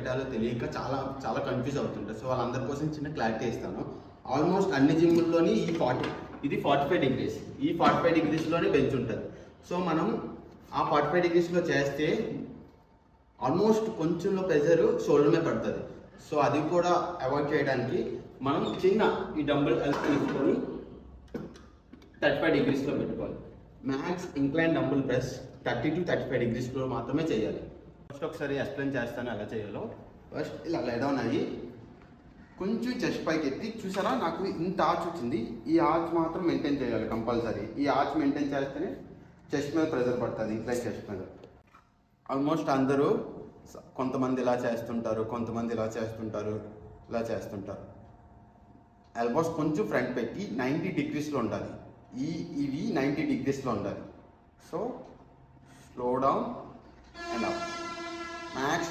పెట్టాలో తెలియక చాలా చాలా కన్ఫ్యూజ్ అవుతుంటారు. సో వాళ్ళందరి కోసం చిన్న క్లారిటీ ఇస్తాను. ఆల్మోస్ట్ అన్ని జిమ్ముల్లోని ఇది 45 డిగ్రీస్, ఈ 45 డిగ్రీస్లోనే బెంచ్ ఉంటుంది. సో మనం ఆ 45 డిగ్రీస్లో చేస్తే ఆల్మోస్ట్ కొంచెంలో ప్రెషర్ షోల్డర్ మీద పడుతుంది. సో అది కూడా అవాయిడ్ చేయడానికి మనం చిన్న ఈ డంబుల్ హెల్ప్ తీసుకొని 35 డిగ్రీస్లో పెట్టుకోవాలి. Max incline dumbbell press 30 to 35 డిగ్రీస్లో మాత్రమే చేయాలి. ఫస్ట్ ఒకసారి ఎక్స్ప్లెయిన్ చేస్తాను ఎలా చేయాలో. ఫస్ట్ ఇలా లే డౌన్ అయ్యి కొంచెం చెస్ట్ పైకి ఎత్తి, చూసారా నాకు ఇంత ఆర్చ్ వచ్చింది, ఈ ఆర్చ్ మాత్రం మెయింటైన్ చేయాలి కంపల్సరీ. ఈ ఆర్చ్ మెయింటైన్ చేస్తేనే చెస్ట్ మీద ప్రెషర్ పడుతుంది, ఇంక్లైన్ చెస్ట్ మీద. ఆల్మోస్ట్ అందరూ కొంతమంది ఇలా చేస్తుంటారు, కొంతమంది ఇలా చేస్తుంటారు. ఎల్బోస్ కొంచెం ఫ్రంట్ పెట్టి 90 డిగ్రీస్లో ఉండాలి. ఇవి 90 డిగ్రీస్లో ఉండాలి. So slow down and up. Max